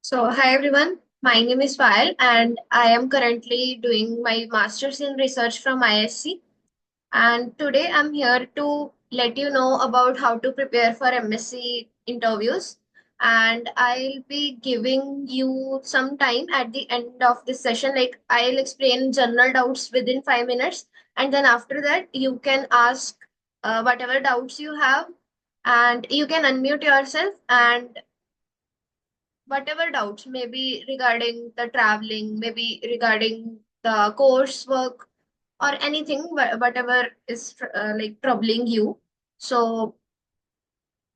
So, hi everyone. My name is Payal, and I am currently doing my master's in research from ISC. And today I'm here to let you know about how to prepare for MSc interviews. And I'll be giving you some time at the end of this session. Like, I'll explain general doubts within 5 minutes, and then after that, you can ask whatever doubts you have, and you can unmute yourself and whatever doubts, maybe regarding the traveling, maybe regarding the coursework, or anything, whatever is like troubling you. So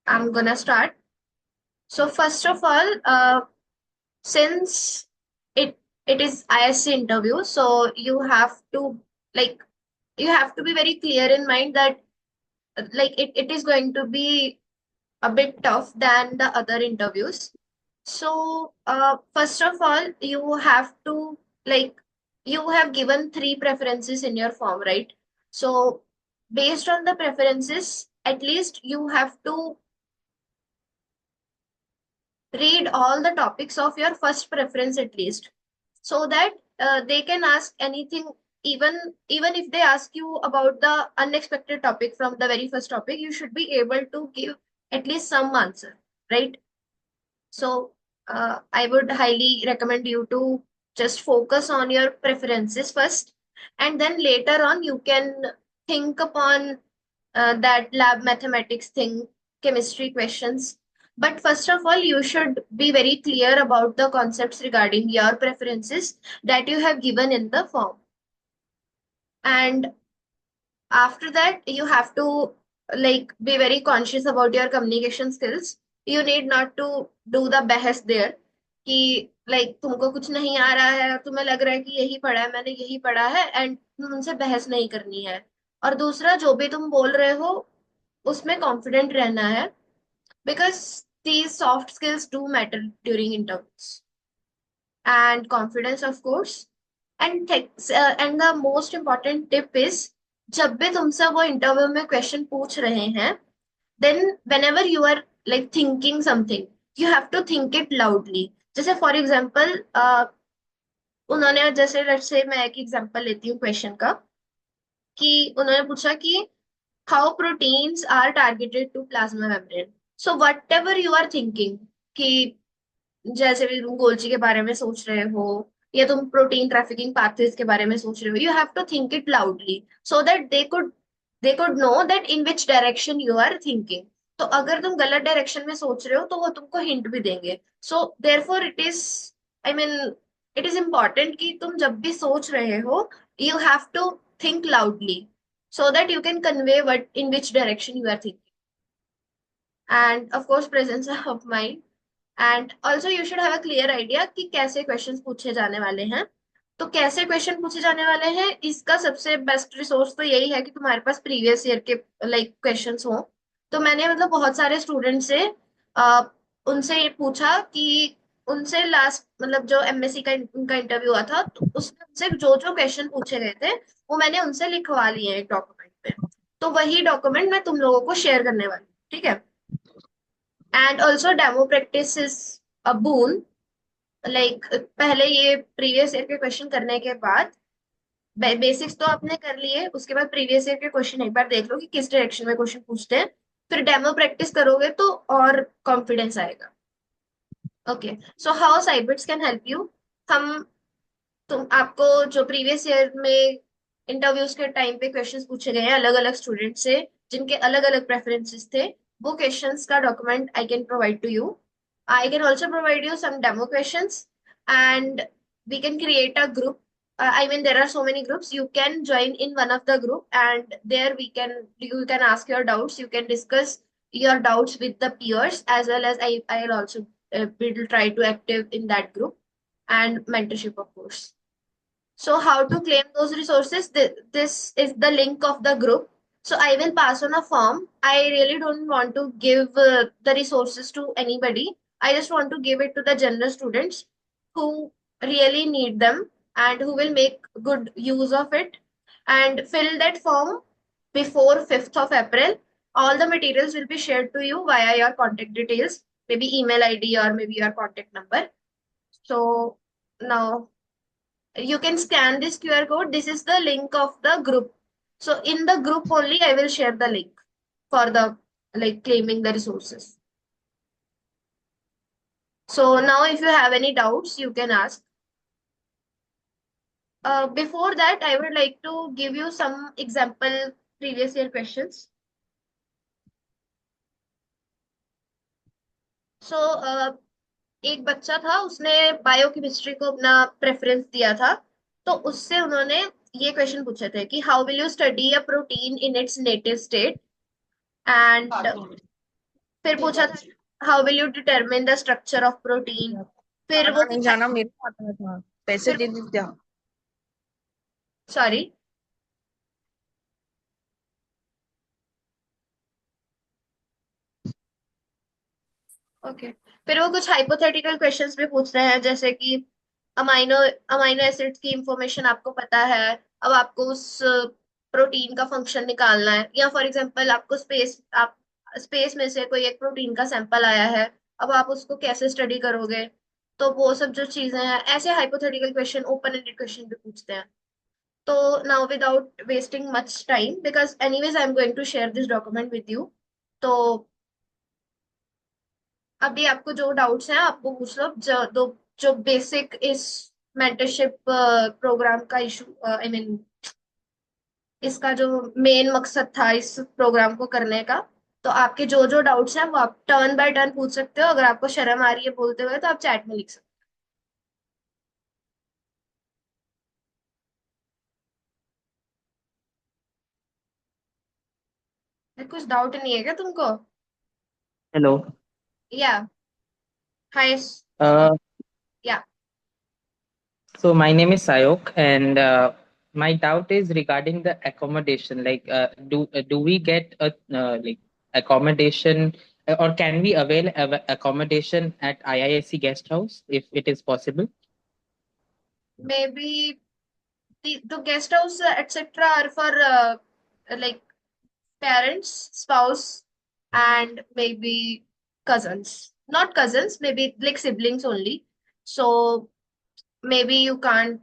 I'm gonna start. So first of all, since it it is ISC interview, so like you have to be very clear in mind that it is going to be a bit tough than the other interviews. So, first of all, like, you have given three preferences in your form, right? So, based on the preferences, at least you have to read all the topics of your first preference at least, so that they can ask anything, even if they ask you about the unexpected topic from the very first topic, you should be able to give at least some answer, right? So I would highly recommend you to just focus on your preferences first, and then later on you can think upon that lab mathematics thing, chemistry questions. But first of all, you should be very clear about the concepts regarding your preferences that you have given in the form. And after that, you have to like be very conscious about your communication skills. You need not to do the बहस there कि like तुमको कुछ नहीं आ रहा है, तुम्हें लग रहा है कि यही पढ़ा है, मैंने यही पढ़ा है, एंड उनसे बहस नहीं करनी है। और दूसरा, जो भी तुम बोल रहे हो उसमें कॉन्फिडेंट रहना है, because these soft skills do matter during interviews, and confidence of course. And the most important tip is, जब भी तुमसे वो इंटरव्यू में क्वेश्चन पूछ रहे हैं, then whenever you are like thinking something, you have to think it loudly. जैसे for example उन्होंने, जैसे let's say मैं एक एग्जांपल लेती हूँ क्वेश्चन का, कि उन्होंने पूछा कि how proteins are targeted to plasma membrane. So whatever you are thinking, कि जैसे भी तुम गोल्ची के बारे में सोच रहे हो, या तुम प्रोटीन ट्रैफिकिंग पाथवेज के बारे में सोच रहे हो, you have to think it loudly, so that they could know that in which direction you are thinking. तो अगर तुम गलत डायरेक्शन में सोच रहे हो तो वो तुमको हिंट भी देंगे। So therefore it is, I mean, it is important कि तुम जब भी सोच रहे हो, you have to think loudly, so that you can convey what in which direction you are thinking. And of course, presence of mind. And also you should have a clear idea कि कैसे questions पूछे जाने वाले हैं। तो कैसे question पूछे जाने वाले हैं, इसका सबसे बेस्ट रिसोर्स तो यही है कि तुम्हारे पास प्रीवियस ईयर के लाइक क्वेश्चंस हो। तो मैंने मतलब बहुत सारे स्टूडेंट से आ, उनसे ये पूछा कि उनसे लास्ट मतलब जो एमएससी का उनका इंटरव्यू हुआ था, तो उसमें उनसे जो जो क्वेश्चन पूछे गए थे वो मैंने उनसे लिखवा लिए हैं एक डॉक्यूमेंट पे। तो वही डॉक्यूमेंट मैं तुम लोगों को शेयर करने वाली हूँ, ठीक है? And also demo practice is a boon. Like पहले ये प्रीवियस ईयर के क्वेश्चन करने के बाद, बेसिक्स तो आपने कर लिए, उसके बाद प्रीवियस ईयर के क्वेश्चन एक बार देख लो कि किस डायरेक्शन में क्वेश्चन पूछते हैं, फिर डेमो प्रैक्टिस करोगे तो और कॉन्फिडेंस आएगा। Okay, so how Cybits can help you. हम तुम आपको जो प्रीवियस ईयर में इंटरव्यूज के टाइम पे क्वेश्चंस पूछे गए हैं अलग अलग स्टूडेंट से, जिनके अलग अलग प्रेफरेंसेस थे, वो क्वेश्चंस का document I can provide to you. I can also provide you some demo questions, and we can create a group. I mean, there are so many groups. You can join in one of the group, and there you can ask your doubts. You can discuss your doubts with the peers, as well as I'll also will try to active in that group, and mentorship of course. So how to claim those resources? This is the link of the group. So I will pass on a form. I really don't want to give the resources to anybody. I just want to give it to the general students who really need them and who will make good use of it. And fill that form before 5th of April. All the materials will be shared to you via your contact details, maybe email ID or maybe your contact number. So now you can scan this QR code. This is the link of the group. So in the group only, I will share the link for the like claiming the resources. So now if you have any doubts, you can ask. Before that, I would like to give you some example previous year questions. So एक बच्चा था, उसने biochemistry को अपना preference दिया था। तो उससे उन्होंने ये क्वेश्चन पूछे थे कि how will you study a protein in its native state, and फिर पूछा था how will you determine the structure of protein. फिर जाना वो नहीं कुछ, जाना मेरे हाथ में था, पैसे फिर दे दीजिए। सॉरी, ओके, फिर वो कुछ हाइपोथेटिकल क्वेश्चंस भी पूछ रहे हैं, जैसे कि अमाइनो अमाइनो एसिड्स की इंफॉर्मेशन आपको पता है, अब आपको उस प्रोटीन का फंक्शन निकालना है, या फॉर एग्जांपल आपको आप स्पेस में से कोई एक प्रोटीन का सैंपल आया है, अब आप उसको कैसे स्टडी करोगे। तो वो सब जो चीजें हैं, ऐसे hypothetical question, open ended question भी पूछते हैं। तो now without wasting much time, because anyways I am going to share this document with you, तो अभी आपको जो डाउट्स हैं आपको पूछ लो। जो बेसिक इस मेंटरशिप प्रोग्राम का इशू, आई मीन इसका जो मेन मकसद था इस प्रोग्राम को करने का, तो आपके जो जो डाउट्स हैं वो आप टर्न बाय टर्न पूछ सकते हो। अगर आपको शर्म आ रही है बोलते हुए तो आप चैट में लिख सकते हो। कुछ डाउट नहीं है क्या तुमको? Hello. या, हाय, Uh, या। so my name is Sayok, and my doubt is regarding the accommodation. Like, do we get a like accommodation, or can we avail accommodation at IISc guest house if it is possible? May be the guest house etc are for like parents, spouse, and maybe cousins. Not cousins, maybe like siblings only. So maybe you can't,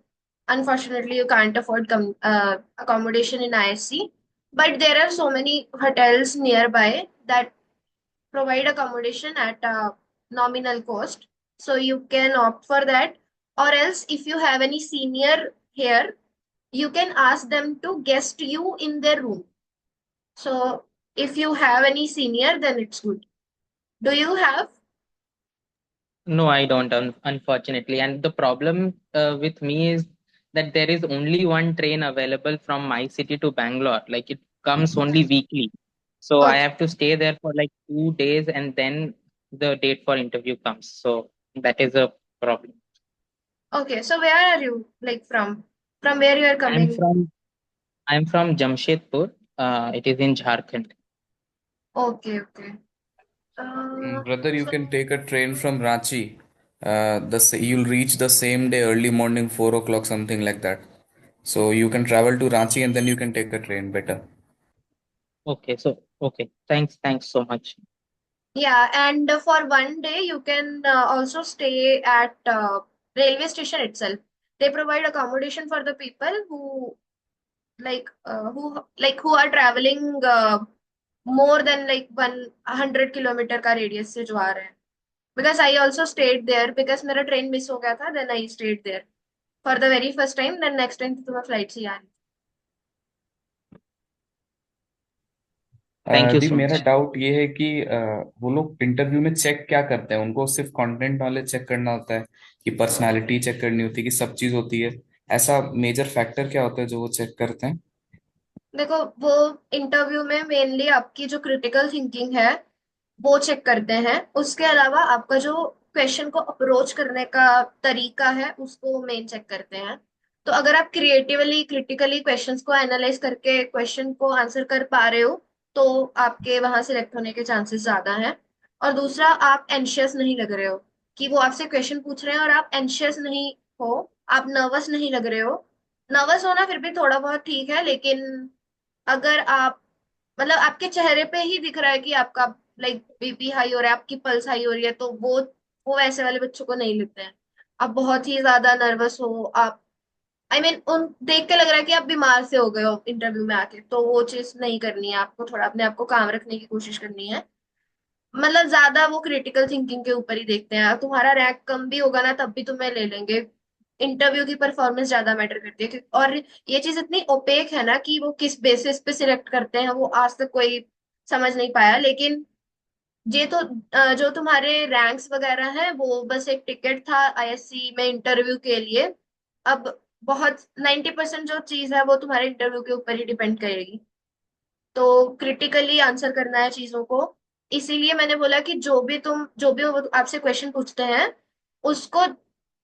unfortunately, you can't afford accommodation in ISC. But there are so many hotels nearby that provide accommodation at a nominal cost. So you can opt for that. Or else, if you have any senior here, you can ask them to guest you in their room. So if you have any senior, then it's good. Do you have? No, I don't, unfortunately. And the problem with me is that there is only one train available from my city to Bangalore. Like it comes only weekly. So I Okay. have to stay there for like 2 days and then the date for interview comes. So that is a problem. Okay. So where are you like from? From where you are I'm coming? from I'm from Jamshedpur. It is in Jharkhand. Okay. Okay. Uh, Brother, you so can take a train from Ranchi. You'll reach the same day, early morning, 4 o'clock, something like that. So you can travel to Ranchi and then you can take a train better. Okay, so okay. Thanks so much. yeah, and for one day you can also stay at railway station itself. They provide accommodation for the people who are traveling more than like 100 kilometre का radius से जो आ रहे हैं। Because I also stayed there, because मेरा train miss हो गया था, then I stayed there for the very first time, then next time तो मैं फ्लाइट से ही आनी। Thank you दी so मेरा much. डाउट ये है कि वो लोग इंटरव्यू में चेक क्या करते हैं? उनको सिर्फ कंटेंट नॉलेज चेक करना होता है कि पर्सनालिटी चेक करनी होती है कि सब चीज होती है? ऐसा मेजर फैक्टर क्या होता है जो वो चेक करते हैं? देखो, वो इंटरव्यू में मेनली आपकी जो क्रिटिकल थिंकिंग है वो चेक करते हैं। उसके अलावा आपका जो क्वेश्चन को अप्रोच करने का तरीका है उसको मेन चेक करते हैं। तो अगर आप क्रिएटिवली क्रिटिकली क्वेश्चंस को एनालाइज करके क्वेश्चन को आंसर कर पा रहे हो, तो आपके वहां सिलेक्ट होने के चांसेस ज्यादा हैं। और दूसरा, आप एंशियस नहीं लग रहे हो, कि वो आपसे क्वेश्चन पूछ रहे हैं और आप एंशियस नहीं हो, आप नर्वस नहीं लग रहे हो। नर्वस होना फिर भी थोड़ा बहुत ठीक है, लेकिन अगर आप, मतलब आपके चेहरे पे ही दिख रहा है कि आपका लाइक बीपी हाई हो रहा है, आपकी पल्स हाई हो रही है, तो वो वैसे वाले बच्चों को नहीं लेते हैं। आप बहुत ही ज्यादा नर्वस हो, आप उन देख के लग रहा है कि आप बीमार से हो गए हो इंटरव्यू में आके, तो वो चीज नहीं करनी है आपको, थोड़ा अपने आप को काम रखने की कोशिश करनी है। मतलब ज्यादा वो क्रिटिकल थिंकिंग के ऊपर ही देखते हैं, तुम्हारा रैंक कम भी होगा ना तब भी तुम्हें ले लेंगे। इंटरव्यू की परफॉर्मेंस ज्यादा मैटर करती है और ये चीज इतनी ओपेक है ना कि वो किस बेसिस पे सिलेक्ट करते हैं वो आज तक कोई समझ नहीं पाया। लेकिन ये तो जो तुम्हारे रैंक्स वगैरह हैं वो बस एक टिकट था आईएससी में इंटरव्यू के लिए। अब बहुत 90% जो चीज है वो तुम्हारे इंटरव्यू के ऊपर ही डिपेंड करेगी। तो क्रिटिकली आंसर करना है चीजों को। इसीलिए मैंने बोला कि जो भी वो आपसे क्वेश्चन पूछते हैं उसको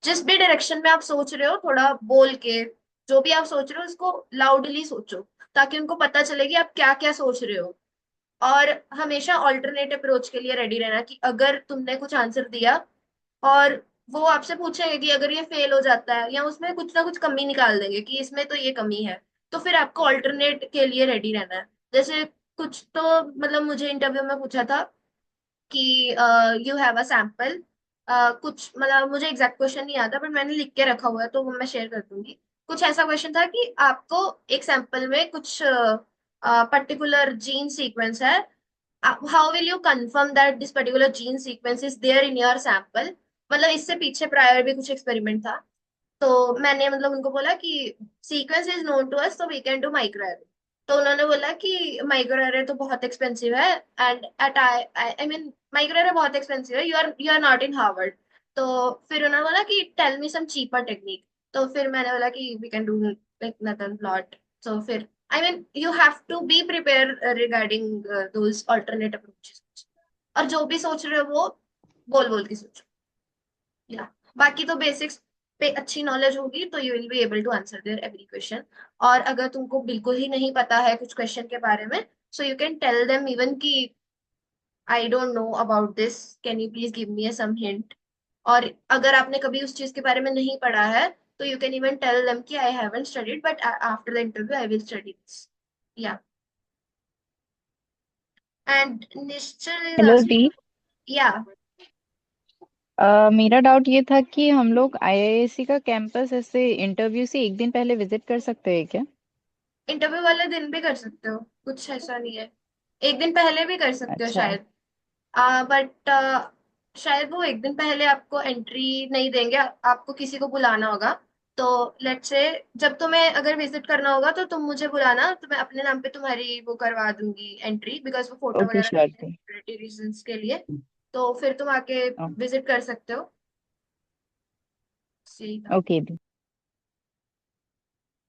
जिस भी डायरेक्शन में आप सोच रहे हो थोड़ा बोल के, जो भी आप सोच रहे हो उसको लाउडली सोचो, ताकि उनको पता चले कि आप क्या क्या सोच रहे हो। और हमेशा ऑल्टरनेट अप्रोच के लिए रेडी रहना कि अगर तुमने कुछ आंसर दिया और वो आपसे पूछेंगे कि अगर ये फेल हो जाता है या उसमें कुछ ना कुछ कमी निकाल देंगे कि इसमें तो ये कमी है, तो फिर आपको ऑल्टरनेट के लिए रेडी रहना है। जैसे कुछ तो मतलब मुझे इंटरव्यू में पूछा था कि यू हैव अ सैंपल, कुछ मतलब मुझे एग्जैक्ट क्वेश्चन नहीं आता बट मैंने लिख के रखा हुआ है तो वो मैं शेयर कर दूंगी। कुछ ऐसा क्वेश्चन था कि आपको एक सैंपल में कुछ पर्टिकुलर जीन सीक्वेंस है, how will you confirm that this particular gene sequence is there in your sample. मतलब इससे पीछे प्रायर भी कुछ एक्सपेरिमेंट था। तो मैंने मतलब उनको बोला कि sequence is known to us तो we can do micro array. तो उन्होंने बोला कि माइक्रो एरे तो बहुत एक्सपेंसिव है and at I mean micro array बहुत एक्सपेंसिव है, you are not in Harvard. तो फिर उन्होंने बोला कि tell me some cheaper technique. तो फिर मैंने बोला कि we can do like northern blot. तो फिर you have to be prepare regarding those alternate approaches. और जो भी सोच रहे हो वो बोल बोल के सोचो। या बाकी तो बेसिक्स पे अच्छी नॉलेज होगी तो you will be able to answer there every question. और अगर तुमको बिल्कुल ही नहीं पता है कुछ क्वेश्चन के बारे में, so you can tell them even कि I don't know about this, can you please give me some hint. और अगर आपने कभी उस चीज के बारे में नहीं पढ़ा है तो you can even tell them कि I haven't studied but after the interview I will study this. या एंड निश्चल इज हेलो दी। आस्किंग। या मेरा डाउट ये था कि हम लोग आईआईएससी का कैंपस ऐसे इंटरव्यू से एक दिन पहले विजिट कर सकते हैं क्या? इंटरव्यू वाले दिन भी कर सकते हो, कुछ ऐसा नहीं है। एक दिन पहले भी कर सकते हो अच्छा। शायद। बट शायद वो एक दिन पहले आपको एंट्री नहीं देंगे, आपको किसी को बुलाना होगा। तो लेट्स से जब तुम्हें अगर विजिट करना होगा तो तुम मुझे बुलाना, तो मैं अपने नाम पे तुम्हारी वो करवा दूंगी एंट्री, बिकॉज वो फोटो ओके, वगैरह श्योर लेते हैं दी। सिक्योरिटी रीजंस के लिए। तो फिर तुम आके विजिट कर सकते हो। सही था। ओके दी।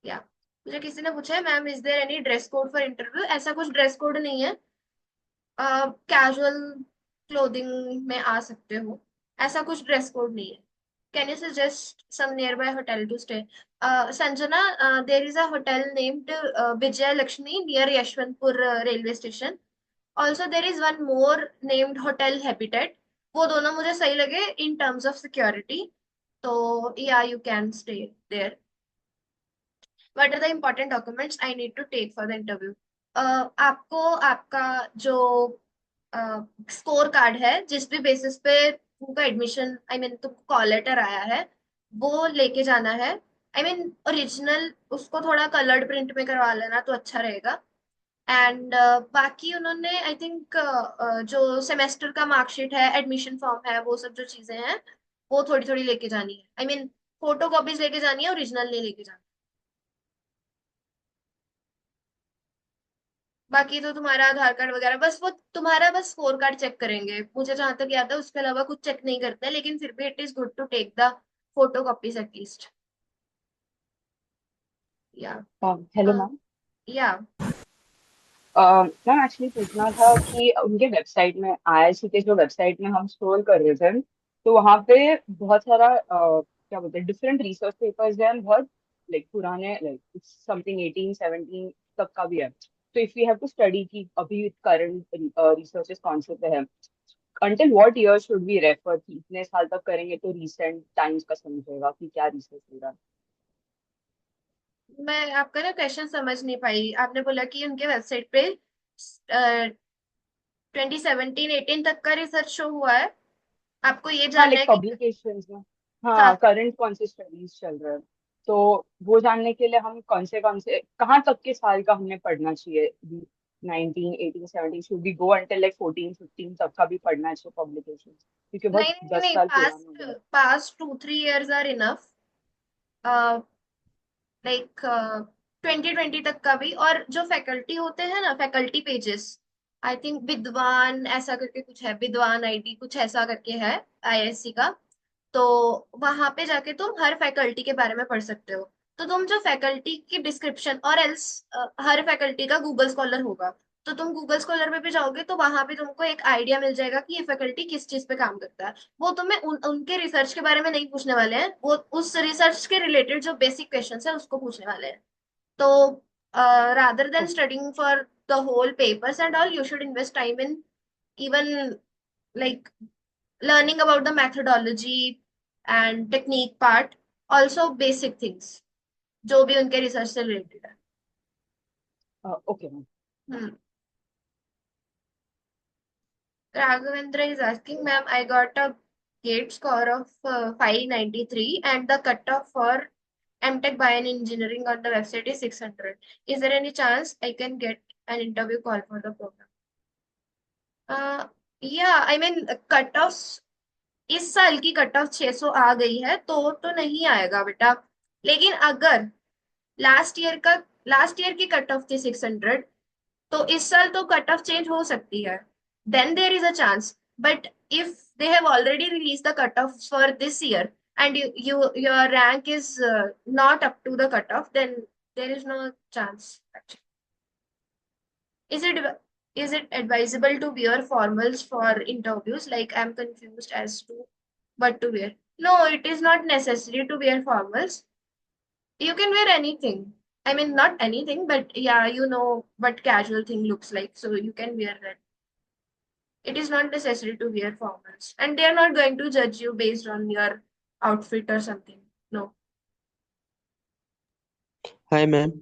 या मुझे किसी ने पूछा है ma'am is there any dress code for interview, ऐसा कुछ ड्रेस कोड नहीं है। कैजुअल क्लोथिंग में आ सकते हो, ऐसा कुछ ड्रेस कोड नहीं है। Can you suggest some nearby hotel to stay? Sanjana, there is a hotel named Vijay Lakshmi near Yeshwantpur railway station. Also there is one more named hotel Habitat. वो दोनों मुझे सही लगे इन टर्म्स ऑफ सिक्योरिटी। तो या you can stay there. What are the important documents I need to take for the interview? आपको आपका जो स्कोर कार्ड है जिस भी बेसिस पे तुमका एडमिशन तुमको कॉल लेटर आया है वो लेके जाना है। ओरिजिनल उसको थोड़ा कलर्ड प्रिंट में करवा लेना तो अच्छा रहेगा। एंड बाकी उन्होंने आई थिंक जो सेमेस्टर का मार्कशीट है, एडमिशन फॉर्म है, वो सब जो चीजें हैं वो थोड़ी थोड़ी लेके जानी है। फोटो कॉपीज लेके जानी है, ओरिजिनल नहीं लेके जानी। बाकी तो तुम्हारा आधार कार्ड वगैरह बस, वो तुम्हारा बस स्कोर कार्ड चेक करेंगे, मुझे जहां तक याद है उसके अलावा कुछ चेक नहीं करते, लेकिन फिर भी it is good to take the photo copies at least. या हेलो मैम। या मैम एक्चुअली पूछना था कि उनके वेबसाइट में, आईआईसी के जो वेबसाइट में हम स्क्रॉल कर रहे थे, तो वहाँ पे बहुत सारा क्या बोलते हैं, डिफरेंट रिसर्च पेपर्स हैं, बहुत लाइक पुराने, लाइक समथिंग 1817 तक का भी है। तो if you have to study की अभी करंट रिसर्चेस कौन से पे है, until what year should we refer, कि इतने साल तक करेंगे तो रिसेंट टाइम्स का समझेगा कि क्या रिसर्च हो रहा है। मैं आपका ना क्वेश्चन समझ नहीं पाई। आपने बोला कि उनके वेबसाइट पे 2017-18 तक का रिसर्च शो हुआ है, आपको ये हाँ, जानना लाइक है कि पब्लिकेशंस में। हाँ, करंट कौन से स्टडीज चल रहे हैं, तो वो जानने के लिए हम कौन से कहाँ तक के साल का हमने पढ़ना चाहिए, 19 18 17, should be go until like 14 15 तक का भी पढ़ना चाहिए पब्लिकेशन, क्योंकि बहुत नहीं नहीं 10 नहीं, साल पुराने हो पास्ट गए। Past 2 3 years are enough, like 2020 तक का भी। और जो फैकल्टी होते हैं ना, फैकल्टी पेजेस, आई थिंक विद्वान ऐसा करके कुछ है, विद्वान आईडी कुछ ऐसा करके है आईआईएससी का। तो वहां पे जाके तुम हर फैकल्टी के बारे में पढ़ सकते हो। तो तुम जो फैकल्टी की डिस्क्रिप्शन, और एल्स हर फैकल्टी का गूगल स्कॉलर होगा, तो तुम गूगल स्कॉलर पे भी जाओगे तो वहां पे तुमको एक आइडिया मिल जाएगा कि ये फैकल्टी किस चीज पे काम करता है। वो तुम्हें उनके रिसर्च के बारे में नहीं पूछने वाले हैं, वो उस रिसर्च के रिलेटेड जो बेसिक क्वेश्चंस है उसको पूछने वाले हैं। तो rather than okay. studying for the whole papers and all, you should invest time in even like learning about the methodology and technique part, also basic things जो भी उनके रिसर्च से रिलेटेड है। Okay ma'am. Hmm. Raghavendra is asking, ma'am, I got a GATE score of 593 and the cutoff for MTech Bioengineering on the website is 600. Is there any chance I can get an interview call for the program? या I mean cut off, इस साल की cut off 600 आ गई है तो नहीं आएगा बेटा। लेकिन अगर लास्ट ईयर की कट ऑफ थी 600, तो इस साल तो कट ऑफ चेंज हो सकती है, then there is a chance. But if they have already release the cut off for this year and your rank is not up to the cut off, then there is no chance. Is it is it advisable to wear formals for interviews? Like, I'm confused as to what to wear. No, it is not necessary to wear formals. You can wear anything. I mean, not anything, but yeah, you know what casual thing looks like, so you can wear that. It is not necessary to wear formals, and they are not going to judge you based on your outfit or something. No. Hi ma'am.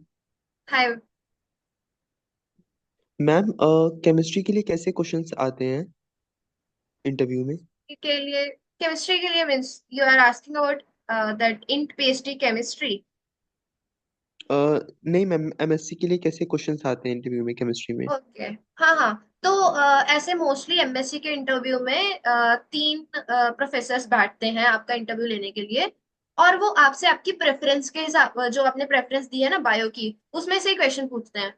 Hi. Ma'am chemistry के लिए कैसे questions आते हैं interview में? के लिए, chemistry के लिए means you are asking about that int PhD chemistry? नहीं मैम, एमएससी के लिए कैसे क्वेश्चंस आते हैं इंटरव्यू में केमिस्ट्री में? ओके, हाँ हाँ। तो ऐसे मोस्टली एमएससी के इंटरव्यू में 3 प्रोफेसर्स बैठते हैं आपका इंटरव्यू लेने के लिए। और वो आपसे आपकी प्रेफरेंस के हिसाब, जो आपने प्रेफरेंस दी है ना बायो की, उसमें से क्वेश्चन पूछते हैं।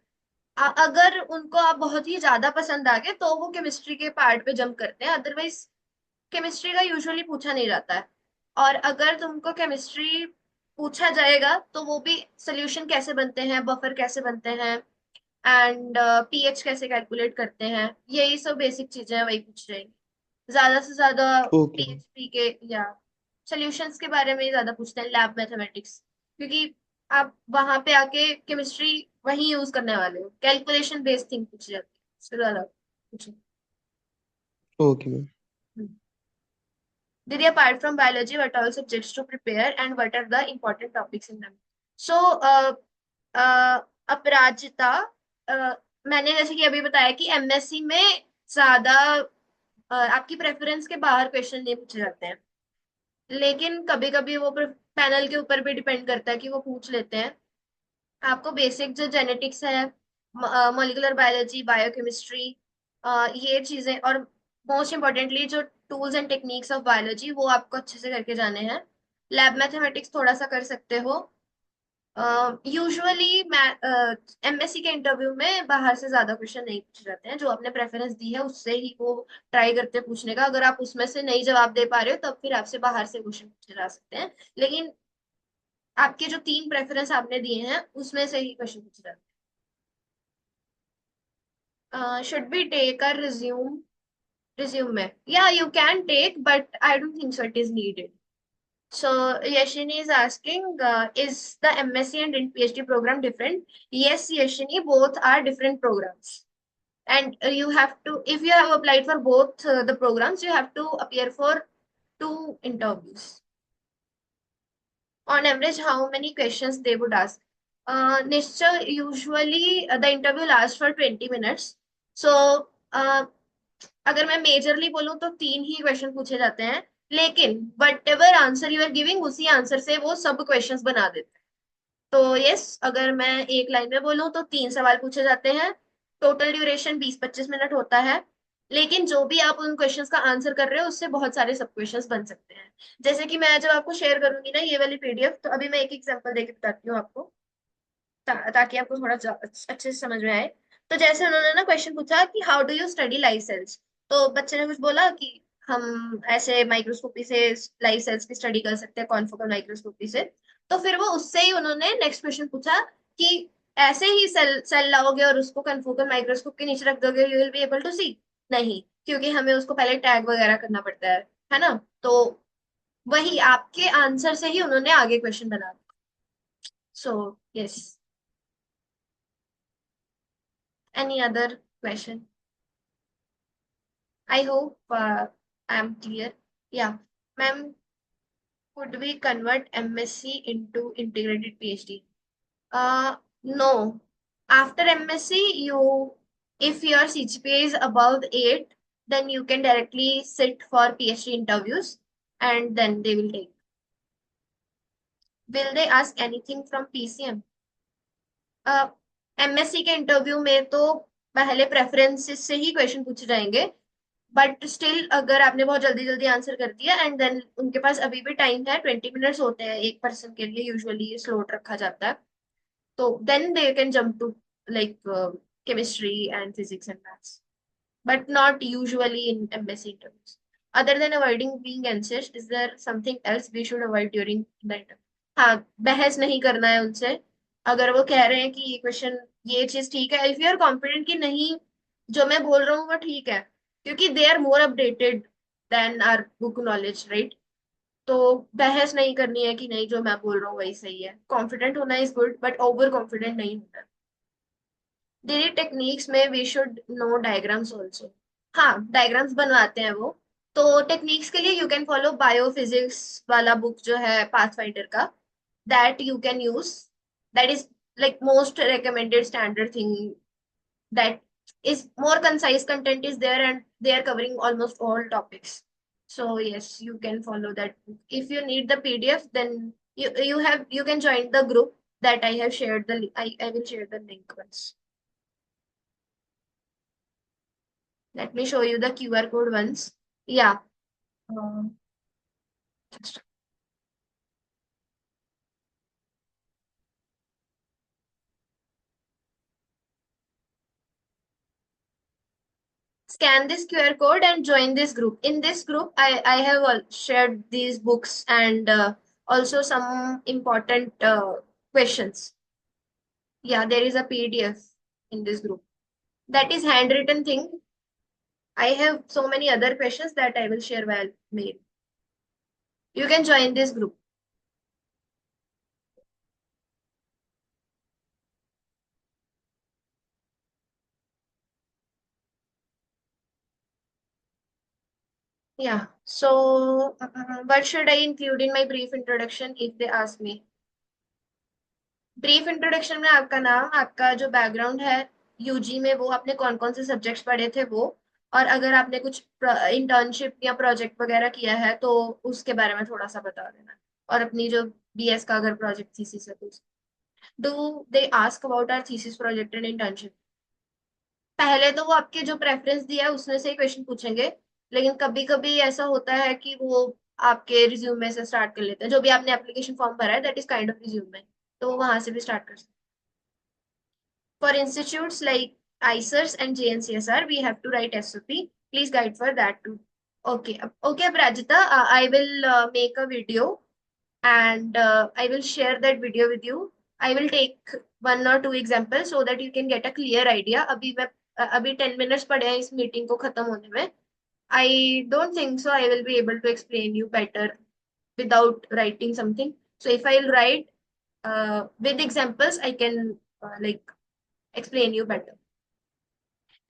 अगर उनको आप बहुत ही ज्यादा पसंद आ गए तो वो केमिस्ट्री के पार्ट पे जंप करते हैं, अदरवाइज केमिस्ट्री का यूजुअली पूछा नहीं जाता है। और अगर तुमको केमिस्ट्री पूछा जाएगा तो वो भी सोल्यूशन कैसे बनते हैं, बफर कैसे बनते हैं, एंड पीएच कैसे कैलकुलेट करते हैं, यही सब बेसिक चीजें हैं, वही पूछ रहे हैं। ज्यादा से ज्यादा ओके मैम। पीएचपी के या सॉल्यूशंस के बारे में ही ज्यादा पूछते हैं, लैब मैथमेटिक्स, क्योंकि आप वहां पे आके केमिस्ट्री वही यूज करने वाले हो, कैलकुलेशन बेस्ड थिंग पूछी जाती है, उससे ज्यादा कुछ ओके मैम। नहीं। Did apart from biology, what all subjects to prepare and what are the important topics in them? So, अपराजिता, मैंने जैसे कि अभी बताया कि एमएससी में ज्यादा आपकी प्रेफरेंस के बाहर क्वेश्चन नहीं पूछे जाते हैं, लेकिन कभी कभी वो पैनल के ऊपर भी डिपेंड करता है कि वो पूछ लेते हैं। आपको बेसिक जो जेनेटिक्स है, मॉलिक्यूलर बायोलॉजी, बायोकेमिस्ट्री, ये चीजें, और मोस्ट इम्पोर्टेंटली जो tools and techniques of biology, वो आपको अच्छे से करके जाने हैं। लैब मैथमेटिक्स थोड़ा सा कर सकते हो। यूजुअली एमएससी के इंटरव्यू में बाहर से ज्यादा क्वेश्चन नहीं पूछे जाते हैं, जो आपने प्रेफरेंस दी है उससे ही वो ट्राई करते हैं पूछने का। अगर आप उसमें से नहीं जवाब दे पा रहे हो तब फिर आपसे बाहर से क्वेश्चन पूछे जा सकते हैं, लेकिन आपके जो 3 प्रेफरेंस आपने दिए हैं उसमें से ही क्वेश्चन पूछे जाते हैं। Should be take a resume? Yeah, you can take, but I don't think so it is needed. So Yashini is asking, is the MSc and PhD program different? Yes, Yashini, both are different programs. And you have to, if you have applied for both the programs, you have to appear for 2 interviews. On average, how many questions they would ask? Nishcha, usually the interview lasts for 20 minutes. So अगर मैं majorly बोलूँ तो 3 ही question पूछे जाते हैं। लेकिन whatever answer you are giving उसी answer से वो सब क्वेश्चंस बना देते हैं। तो यस, अगर मैं एक लाइन में बोलूं तो 3 सवाल पूछे जाते हैं। टोटल ड्यूरेशन 20-25 मिनट होता है। लेकिन जो भी आप उन क्वेश्चंस का आंसर कर रहे हो उससे बहुत सारे सब क्वेश्चंस बन सकते हैं। जैसे कि मैं जब आपको शेयर करूंगी ना ये वाली पीडीएफ, तो अभी मैं एक एग्जांपल देके बताती हूँ आपको, ताकि आपको थोड़ा अच्छे से समझ में आए। तो जैसे उन्होंने ना क्वेश्चन पूछा कि how do you study live cells. तो बच्चे ने कुछ बोला कि हम ऐसे माइक्रोस्कोपी से लाइव सेल्स की स्टडी कर सकते हैं, कॉन्फोकल माइक्रोस्कोपी से। तो फिर वो उससे ही उन्होंने नेक्स्ट क्वेश्चन पूछा कि ऐसे ही सेल सेल लाओगे और उसको कन्फोकल माइक्रोस्कोप के नीचे रख दोगे, you will be able to see. नहीं, क्योंकि हमें उसको पहले टैग वगैरह करना पड़ता है ना। तो वही आपके आंसर से ही उन्होंने आगे क्वेश्चन बना दिया। So yes, any other question? I hope I'm clear. Yeah, ma'am, could we convert MSc into integrated PhD? No. After MSc, if your CGPA is above 8, then you can directly sit for PhD interviews, and then they will take. Will they ask anything from PCM? MSc के interview में तो पहले preferences से ही question पूछे जाएंगे। But still अगर आपने बहुत जल्दी जल्दी आंसर कर दिया एंड देन उनके पास अभी भी टाइम है, 20 मिनट्स होते हैं एक पर्सन के लिए, यूजुअली स्लॉट रखा जाता है, तो then they can jump to like chemistry and physics and maths, but not usually in embassy interviews. Other than avoiding being anxious, is there something else we should avoid during the interview? हाँ, बहस नहीं करना है उनसे। अगर वो कह रहे हैं कि ये क्वेश्चन, ये चीज ठीक है, इफ यू आर कॉन्फिडेंट कि नहीं जो मैं बोल रहा हूँ वो ठीक है, क्योंकि they are more updated than our book knowledge, right. तो बहस नहीं करनी है कि नहीं जो मैं बोल रहा हूँ वही सही है। कॉन्फिडेंट होना is good, but overconfident नहीं होना। डेली टेक्निक्स में we should know diagrams also. हाँ, डायग्राम्स बनवाते हैं वो। तो टेक्निक्स के लिए यू कैन फॉलो बायोफिजिक्स वाला बुक जो है पाथफाइंडर का, that you can use. That is like most recommended standard thing, that is more concise content is there and they are covering almost all topics. So yes, you can follow that book. If you need the PDF, then you can join the group that I have shared I will share the link once. Let me show you the QR code once. Yeah. Um, just scan this QR code and join this group. In this group, I have shared these books and also some important questions. Yeah, there is a PDF in this group. That is handwritten thing. I have so many other questions that I will share via mail. You can join this group. Yeah. So, what should I include in my brief introduction if they ask me? Brief introduction में आपका नाम, आपका जो background है UG में, वो आपने कौन कौन से सब्जेक्ट्स पढ़े थे वो, और अगर आपने कुछ इंटर्नशिप या प्रोजेक्ट वगैरह किया है तो उसके बारे में थोड़ा सा बता देना। और अपनी जो बीएस का अगर प्रोजेक्ट थीसिस है तो do they ask about our thesis project and internship? पहले तो वो आपके जो प्रेफरेंस दिया है उसमें से ही क्वेश्चन पूछेंगे, लेकिन कभी कभी ऐसा होता है कि वो आपके रिज्यूमे से स्टार्ट कर लेते हैं। जो भी आपने एप्लीकेशन फॉर्म भरा है that is kind of resume, तो वहां से भी स्टार्ट कर सकते हैं। For institutes like ICERS and JNCSR, we have to write SOP. Please guide for that too. Okay, okay, Prajita, I will make a video and I will share that video with you. I will take 1 or 2 examples so that you can get a clear idea. अभी 10 minutes पड़े हैं इस meeting को खत्म होने में। I don't think so I will be able to explain you better without writing something. So if I'll write with examples, I can like explain you better.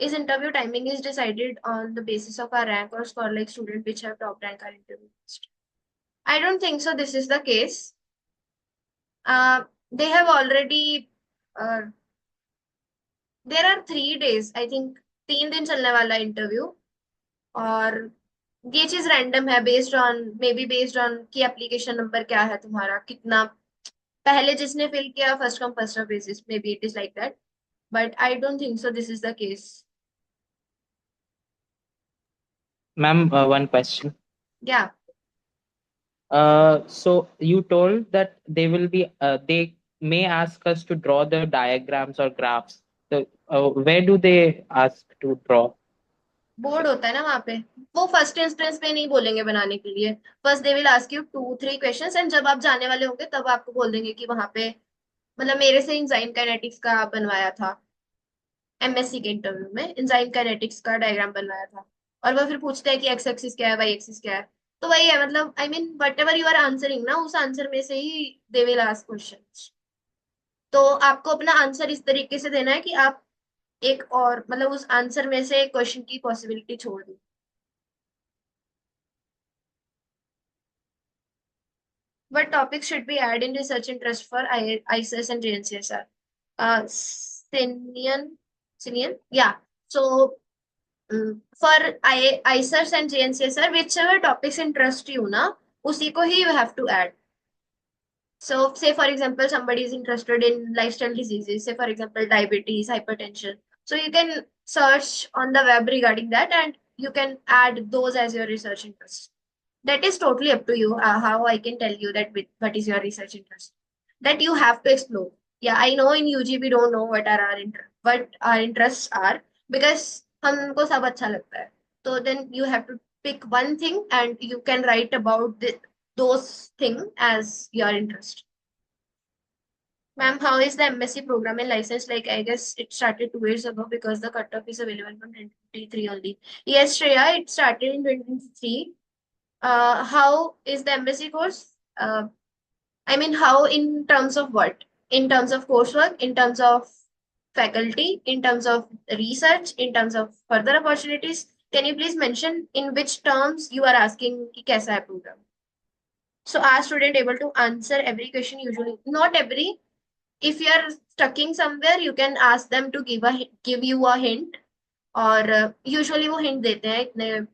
Is interview timing is decided on the basis of our rank or score like student which have top rank are interview list? I don't think so. This is the case. They have already. Uh, there are 3 days. I think 3 दिन चलने वाला interview, और ये चीज random है, based on maybe based on कि application number क्या है तुम्हारा, कितना पहले जिसने फिल किया, first come first serve basis, maybe it is like that, but I don't think so this is the case. Ma'am, one question. Yeah. So you told that they may ask us to draw the diagrams or graphs. So where do they ask to draw? Board होता है ना वहां पे. वो first instance पे नहीं बोलेंगे बनाने के लिए. First they will ask you 2-3 questions, and जब आप जाने वाले होंगे तब आपको बोल देंगे कि वहां पे, मतलब मेरे से इंजाइम काइनेटिक्स का बनवाया था एमएससी के इंटरव्यू में, एंजाइम काइनेटिक्स का डायग्राम बनवाया था, और वो फिर पूछते हैं कि एक्स एक्सिस क्या है, वाई एक्सिस क्या है. तो वही है, मतलब I mean whatever you are answering ना, उस आंसर में से ही दे विल आस्क क्वेश्चन. तो आपको अपना आंसर इस तरीके से देना है कि आप एक और, मतलब उस आंसर में से एक क्वेश्चन की पॉसिबिलिटी छोड़ दो. What topics should be added in research interest for ICS and JNCSR? Sinian, Sinian, yeah. So for ICERS and JNCSR, whichever topics interest you ना, उसी को ही you have to add. So say for example, somebody is interested in lifestyle diseases, say for example, diabetes, hypertension. So you can search on the web regarding that, and you can add those as your research interest. That is totally up to you, how I can tell you that what is your research interest. That you have to explore. Yeah, I know in UG we don't know what our interests are, because हमको सब अच्छा लगता है. So then you have to pick one thing and you can write about those things as your interest. Ma'am, how is the MSc program in license? Like, I guess it started 2 years ago because the cutoff is available from 2023 only. Yes, Shreya, it started in 2023. How is the MSc course? I mean, how in terms of what? In terms of coursework, in terms of faculty, in terms of research, in terms of further opportunities? Can you please mention in which terms you are asking कि कैसा है program? So are student able to answer every question? Usually not every. If you are stucking somewhere, you can ask them to give you a hint, और usually वो hint देते हैं इतने,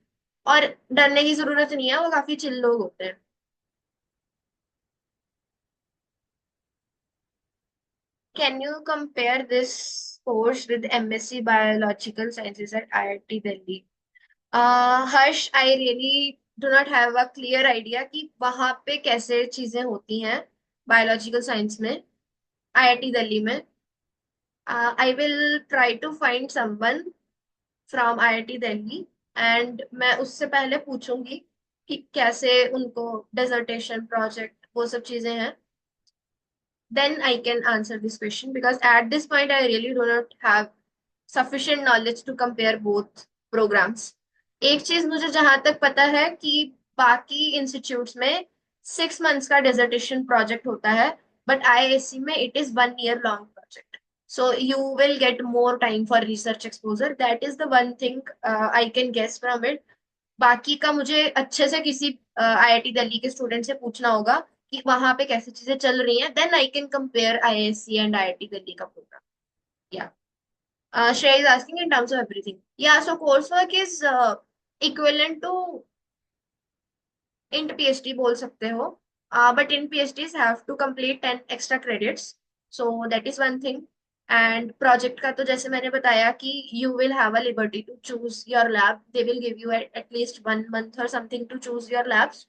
और डरने की जरूरत नहीं है, वो काफी चिल लोग होते हैं. Can you compare this course with MSc Biological Sciences at IIT Delhi? Harsh, I really do not have a clear idea कि वहां पे कैसे चीजें होती हैं बायोलॉजिकल साइंस में आईआईटी दिल्ली में. I will try to find someone from IIT Delhi, and मैं उससे पहले पूछूंगी कि कैसे उनको डिसर्टेशन प्रोजेक्ट वो सब चीजें हैं. Then I can answer this question, because at this point I really do not have sufficient knowledge to compare both programs. एक चीज मुझे जहां तक पता है कि बाकी इंस्टीट्यूट्स में 6 months का डिसर्टेशन प्रोजेक्ट होता है, बट आईआईएससी में it is 1 year long project. So you will get more time for research exposure. That is the one thing I can guess from it. बाकी का मुझे अच्छे से किसी आईआईटी दिल्ली के स्टूडेंट से पूछना होगा कि वहां पे कैसी चीजें चल रही हैं, then I can compare IISc and IIT Delhi का प्रोग्राम. या Shreya is asking in terms of everything. Yeah, so coursework is equivalent to int PhD बोल सकते हो, but int PhDs have to complete 10 extra credits, so that is one thing. And project का तो जैसे मैंने बताया कि you will have a liberty to choose your lab. They will give you at least 1 month or something to choose your labs.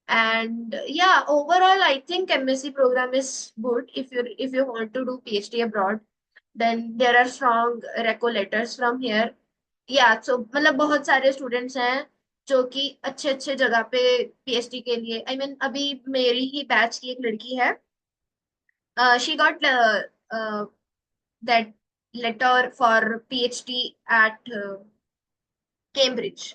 And yeah, overall I think MSc program is good. If you want to do PhD abroad, then there are strong reco letters from here. या सो मतलब बहुत सारे students हैं जो कि अच्छे अच्छे जगह पे पीएचडी के लिए, आई मीन अभी मेरी ही बैच की एक लड़की है, she got that letter for PhD at Cambridge.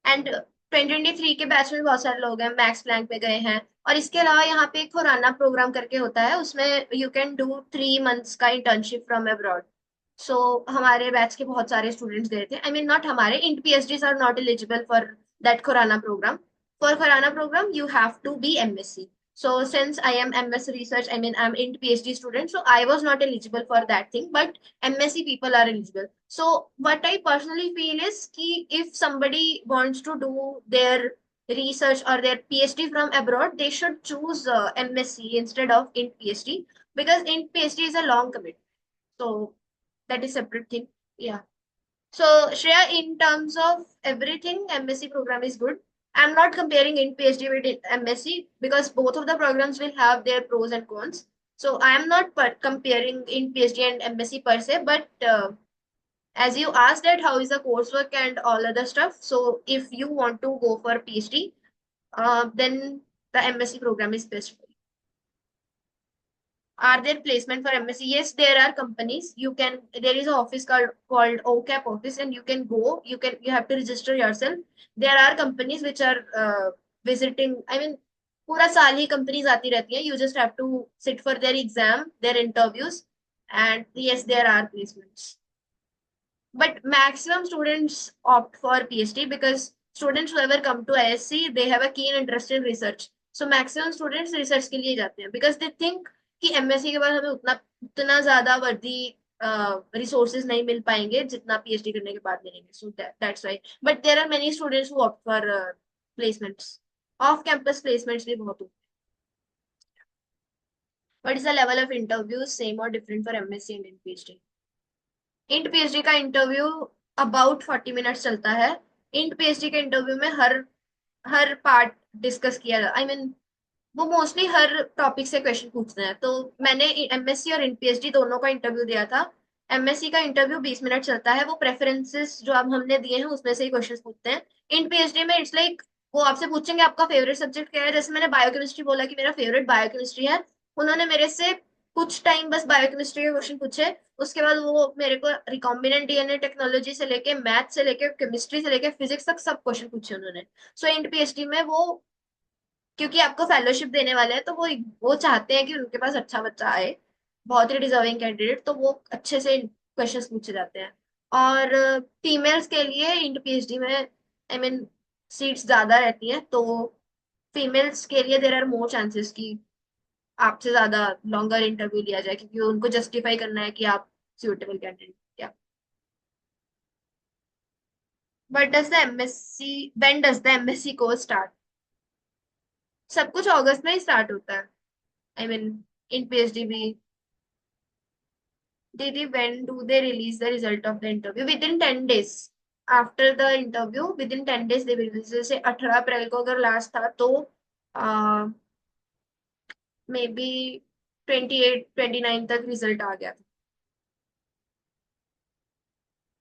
And 2023 के बैच में बहुत सारे लोग हैं, मैक्स प्लैंक पे गए हैं. और इसके अलावा यहाँ पे एक खुराना प्रोग्राम करके होता है, उसमें यू कैन डू 3 months का इंटर्नशिप फ्रॉम अब्रॉड. सो हमारे बैच के बहुत सारे स्टूडेंट्स गए थे, आई मीन नॉट हमारे, int PhDs are not eligible for that Khurana programme. For Khurana programme you have to be MSc. So since I am MS research, I mean I'm into PhD student, so I was not eligible for that thing, but MSc people are eligible. So what I personally feel is कि if somebody wants to do their research or their PhD from abroad, they should choose MSc instead of in PhD, because in PhD is a long commit. So that is separate thing. Yeah. So Shreya, in terms of everything, MSc program is good. I'm not comparing in PhD with MSc because both of the programs will have their pros and cons. So I am not comparing in PhD and MSc per se, but as you asked that how is the coursework and all other stuff. So if you want to go for PhD, then the MSc program is best for you. Are there placement for MSc? Yes, there are companies. There is an office called OCAP office, and you can go. You have to register yourself. There are companies which are visiting. I mean, पूरा साल ही companies आती रहती हैं. You just have to sit for their exam, their interviews, and yes, there are placements. But maximum students opt for PhD because students who ever come to ISC, they have a keen interest in research. So maximum students research के लिए जाते हैं because they think कि MSc के बाद हमें उतना ज्यादा वर्दी resources नहीं मिल पाएंगे जितना PhD करने के बाद मिलेंगे. So that's why. But there are many students who opt for placements. Off campus placements भी बहुत होते हैं. What is the level of interviews, same or different for MSc and in PhD? Int PhD का interview about 40 minutes चलता है. Int PhD के interview में हर part discuss किया जाता. आई मीन वो मोस्टली हर टॉपिक से क्वेश्चन पूछते हैं. तो मैंने एमएससी और इंट पीएचडी दोनों का इंटरव्यू दिया था. एमएससी का इंटरव्यू 20 मिनट चलता है. वो प्रेफरेंसेस जो अब हमने दिए हैं उसमें से ही क्वेश्चन पूछते हैं. इंट पीएचडी में इट्स लाइक वो आपसे पूछेंगे आपका फेवरेट सब्जेक्ट क्या है. जैसे मैंने बायोकेमिस्ट्री बोला कि मेरा फेवरेट बायोकेमिस्ट्री है, उन्होंने मेरे से कुछ टाइम बस बायोकेमिस्ट्री के क्वेश्चन पूछे. उसके बाद वो मेरे को रिकॉम्बिनेंट डीएनए टेक्नोलॉजी से लेके मैथ से लेके केमिस्ट्री से लेके फिजिक्स तक सब क्वेश्चन पूछे उन्होंने. सो इंट पीएचडी में वो क्योंकि आपको फेलोशिप देने वाले हैं तो वो चाहते हैं कि उनके पास अच्छा बच्चा आए, बहुत ही डिजर्विंग कैंडिडेट, तो वो अच्छे से क्वेश्चंस पूछे जाते हैं. और फीमेल्स के लिए इंट पीएचडी में आई मीन सीट्स ज्यादा रहती हैं, तो फीमेल्स के लिए देर आर मोर चांसेस कि आपसे ज्यादा लॉन्गर इंटरव्यू लिया जाए क्योंकि उनको जस्टिफाई करना है कि आप सुटेबल कैंडिडेट क्या. But does the MSc when does the MSc course start? सब कुछ अगस्त में ही स्टार्ट होता है. आई मीन इन पीएचडी भी. Didi, when do they release the result of the interview? Within 10 days. After the interview, within 10 days they will release. जैसे 18 अप्रैल को अगर last था तो मे बी 28-29 तक रिजल्ट आ गया था.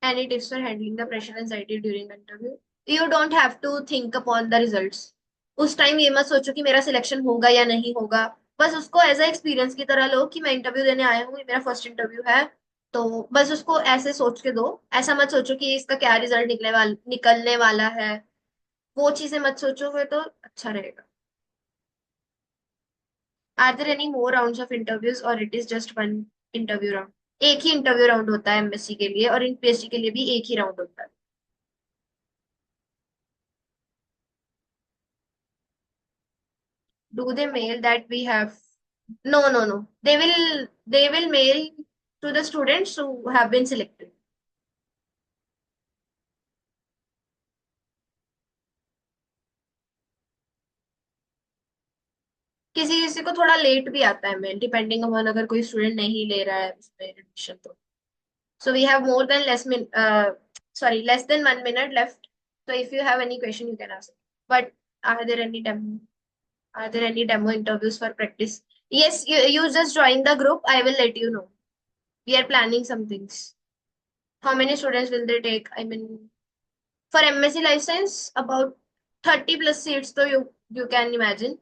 Any tips for handling the pressure and anxiety during the interview? You don't have to think upon the results. उस time ये मत सोचो कि मेरा सिलेक्शन होगा या नहीं होगा. बस उसको एज अ एक्सपीरियंस की तरह लो कि मैं इंटरव्यू देने आया हूँ, ये मेरा फर्स्ट इंटरव्यू है. तो बस उसको ऐसे सोच के दो. ऐसा मत सोचो कि इसका क्या रिजल्ट निकलने वाला है. वो चीजें मत सोचोगे तो अच्छा रहेगा. Are there any more rounds of interviews और it is just one interview round? एक ही इंटरव्यू राउंड होता है एमएससी के लिए, और इन पीएचडी के लिए भी एक ही राउंड होता है. Do they mail that we have? No, no, no. They will mail to the students who have been selected. किसी किसी को थोड़ा लेट भी आता है मेल, डिपेंडिंग अपॉन अगर कोई स्टूडेंट नहीं ले रहा है उसमें एडमिशन तो. So we have more than less than 1 minute left. So if you have any question, you can ask. But are there any demo? Are there any demo interviews for practice? Yes, you just join the group. I will let you know. We are planning some things. How many students will they take? I mean, for MSc Life Science, about 30 plus seats. So you can imagine.